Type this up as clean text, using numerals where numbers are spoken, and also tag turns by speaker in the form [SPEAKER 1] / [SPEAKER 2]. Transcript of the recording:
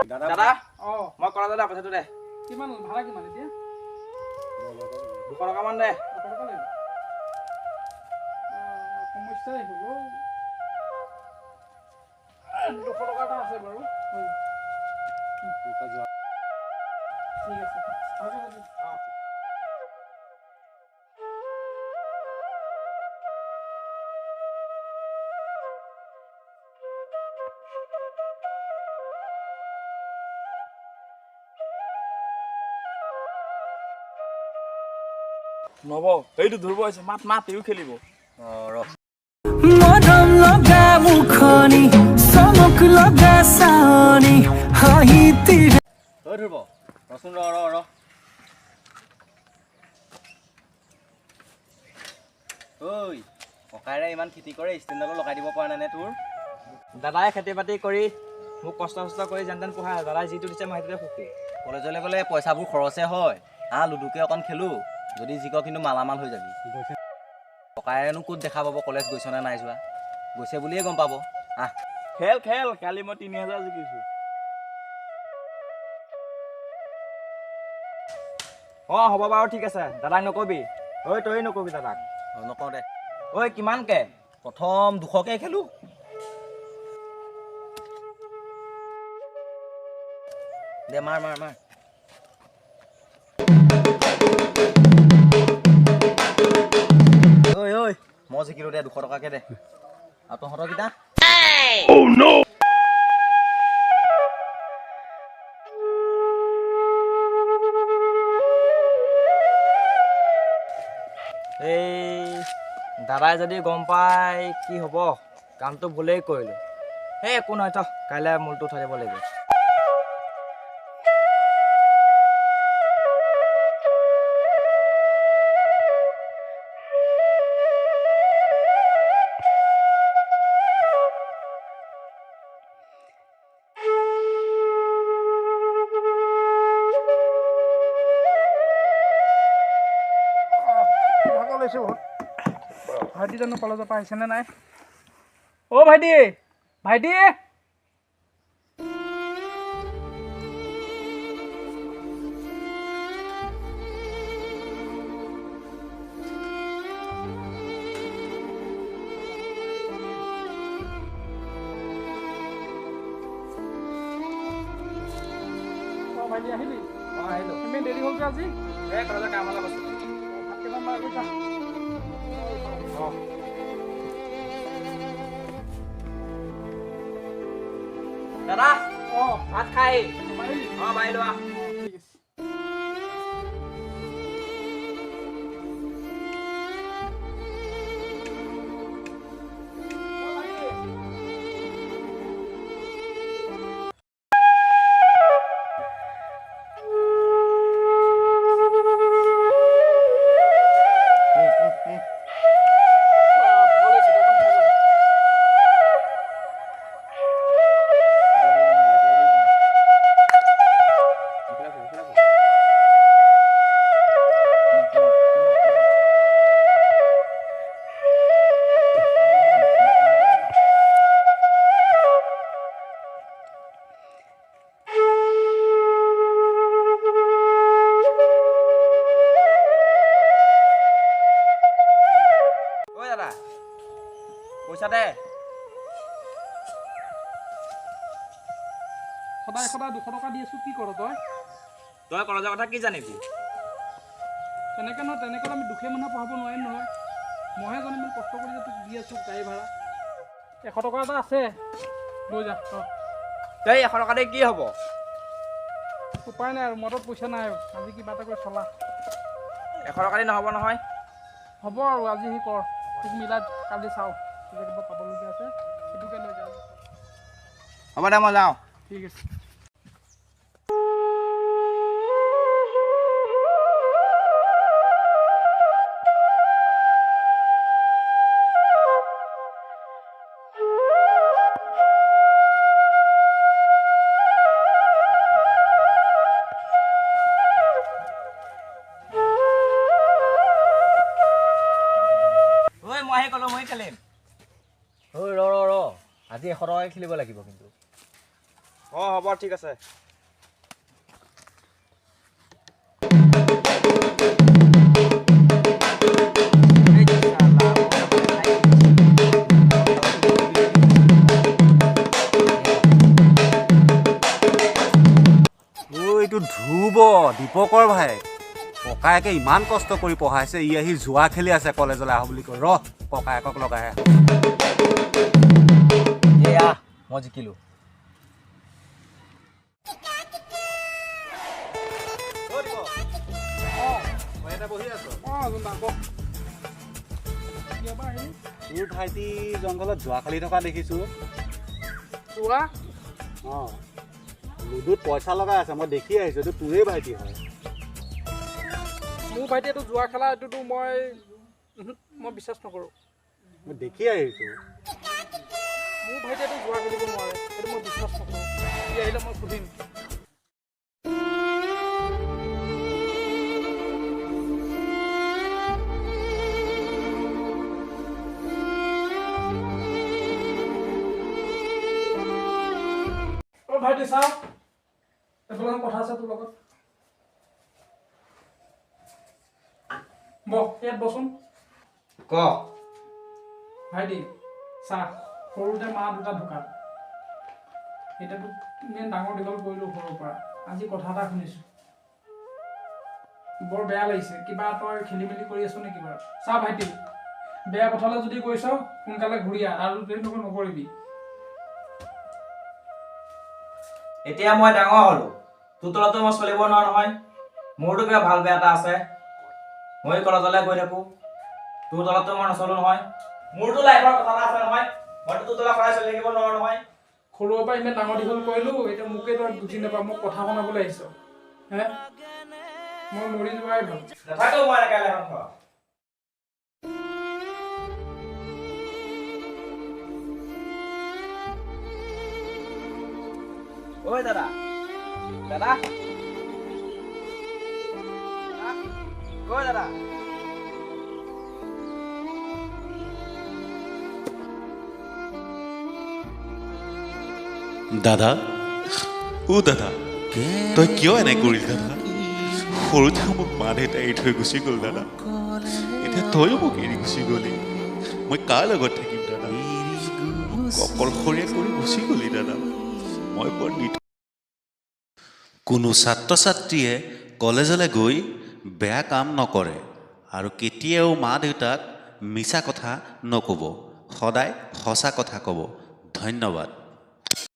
[SPEAKER 1] দাদা মই কৰা দাদা পইচাটো দে
[SPEAKER 2] কিমান ভাড়া কিমান এতিয়া
[SPEAKER 1] 200 টকা মান দে
[SPEAKER 2] সমস্যাই হ'ব 200 টকা এটা আছে বাৰু ঠিক আছে
[SPEAKER 1] নব এইটো ধৰিব আছে মাত মাত ইও খেলিব
[SPEAKER 3] মৰম লগা মুখনি চমক লগা চাৱনি হাঁহিতি
[SPEAKER 1] ঐ ধৰিব ৰচোন ৰ ঐ ককাইৰে ইমান খেতি কৰে ষ্টেণ্ডালো লগাই দিব পৰা নাই নে তোৰ দাদাই খেতি বাতি কৰি মোক কষ্ট কৰি যেন তেন পঢ়াই দাদাই যিটো দিছে মই সেইটোতে সুখী কলেজলৈ গ'লে পইচাবোৰ খৰচে হয় লুডুকে অকণ খেলোঁ যদি জিক কিন্তু মালামাল হৈ যাবি ককায়েনো ক'ত দেখা পাব কলেজ গৈছ নে নাই যোৱা গৈছে বুলিয়ে গম পাব খেল কালি মই 3000 জিকিছোঁ হ'ব বাৰু ঠিক আছে দাদাক নকবি ঐ তই নকবি দাদাক নকওঁ দে ঐ কিমানকে প্ৰথম 200কে খেলোঁ দে মাৰ ঐ মই জিকিলোঁ দে 200 টকাকে দে আৰু তহঁতৰ কেইটা এই দাদাই যদি গম পায় কি হ'ব কামটো ভুলেই কৰিলোঁ একো নহয় তই কাইলৈ মূলটো উঠাই দিব লাগিব
[SPEAKER 2] ভাইটি জানো কলেজৰ পৰা আহিছেনে নাই ভাইটি আহিলি আহিলোঁ ইমান দেৰি হ'ল যে আজি
[SPEAKER 1] কলেজৰ কাম অলপ আছে
[SPEAKER 2] ভাত কেইটামান মাৰ গৈছা
[SPEAKER 1] দাদা ভাত খাই বাই লোৱা
[SPEAKER 2] ঠিক আছে
[SPEAKER 1] পইচা দে
[SPEAKER 2] সদায় 200 টকা দি আছো কি কৰ
[SPEAKER 1] তই কলেজৰ কথা কি জানিবি
[SPEAKER 2] তেনেকৈ আমি দুখীয়া মানুহ পঢ়াব নোৱাৰিম নহয় মইহে জানো ইমান কষ্ট কৰি তোক দি আছোঁ গাড়ী ভাড়া 100 টকা এটা আছে লৈ যা
[SPEAKER 1] তই 100 টকা দি কি হ'ব
[SPEAKER 2] উপায় নাই আৰু মোৰ তাত পইচা নাই আজি কিবা এটা কৰি চলা
[SPEAKER 1] 100 টকা দি নহ'ব নহয়
[SPEAKER 2] হ'ব আৰু আজি কৰ তোক মিলাই কালি চাওঁ কিবা পাবলগীয়া আছে সেইটোকে লৈ যাওঁ
[SPEAKER 1] হ'ব দে মই যাওঁ
[SPEAKER 2] ঠিক আছে
[SPEAKER 1] মই খেলিম ৰ আজি 100 টকাকৈ খেলিব লাগিব কিন্তু অঁ হ'ব ঠিক আছে।
[SPEAKER 4] এইটো ধ্ৰুৱ দীপকৰ ভাই ককায়েকে ইমান কষ্ট কৰি পঢ়াইছে ই আহি জুৱা খেলি আছে কলেজলৈ আহ বুলি কৈ ৰ ককায়েকক লগাই আহ।
[SPEAKER 1] এয়া মই জিকিলোঁ।
[SPEAKER 4] তোৰ ভাইটি জংঘলত জুৱা খেলি থকা দেখিছো।
[SPEAKER 2] যোৱা
[SPEAKER 4] অঁ লুডুত পইচা লগাই আছে মই দেখি আহিছোঁ এইটো তোৰেই ভাইটি হয়।
[SPEAKER 2] মোৰ ভাইটি এইটো যোৱা খেলা এইটোতো মই বিশ্বাস নকৰোঁ।
[SPEAKER 4] মই দেখি আহিছোঁ।
[SPEAKER 2] মোৰ ভাইটি এইটো যোৱা খেলিব নোৱাৰে সেইটো মই বিশ্বাস নকৰোঁ। সি আহিলে মই সুধিম। ভাইটি চাওঁ এইফালে কথা আছে তোৰ লগত। বহ ইয়াত বচোন।
[SPEAKER 1] ক
[SPEAKER 2] ভাইটি চাহ সৰুতে মা দুটা ঢুকাল। এতিয়াতো ইমান ডাঙৰ দীঘল কৰিলোঁ সৰুৰ পৰা। আজি কথা এটা শুনিছোঁ বৰ বেয়া লাগিছে। কিবা তই খেলি মেলি কৰি আছ নেকি বাৰু? চা ভাইটি বেয়া পথালৈ যদি গৈছ সোনকালে ঘূৰি আহ আৰু তেনেকুৱা নকৰিবি।
[SPEAKER 1] এতিয়া মই ডাঙৰ হ'লো তোৰ তলতো মই চলিব নোৱাৰো নহয়। মোৰতো কিবা ভাল বেয়া এটা আছে। মই কলেজলৈ গৈ থাকোঁ তোৰ তলতো মই নচলোঁ নহয়। মোৰতো লাইফৰ কথা এটা আছে নহয়। মইতো তোৰ তলত সদায় চলি থাকিব নোৱাৰো নহয়।
[SPEAKER 2] সৰুৰ পৰা ইমান ডাঙৰ দীঘল কৰিলোঁ এতিয়া মোকে তই বুজি নাপাওঁ। মোক কথা শুনাবলৈ আহিছ হে? মই মৰি যোৱাই ভাল।
[SPEAKER 1] নাথাকো মই এনেকৈ লাইফত খোৱা। ঐ দাদা দাদা ঐ দাদা
[SPEAKER 5] দাদা দাদা তই কিয় এনে কৰিলি দাদা? সৰুতে মোক মা দেউতাই এৰি থৈ গুচি গ'ল দাদা। এতিয়া তইও মোক এৰি গুচি গ'লি। মই কাৰ লগত থাকিম দাদা? অকলশৰীয়া কৰি গুচি গ'লি দাদা। মই বৰ কোনো ছাত্ৰ ছাত্ৰীয়ে কলেজলৈ গৈ বেয়া কাম নকৰে আৰু কেতিয়াও মা দেউতাক মিছা কথা নক'ব। সদায় সঁচা কথা ক'ব। ধন্যবাদ।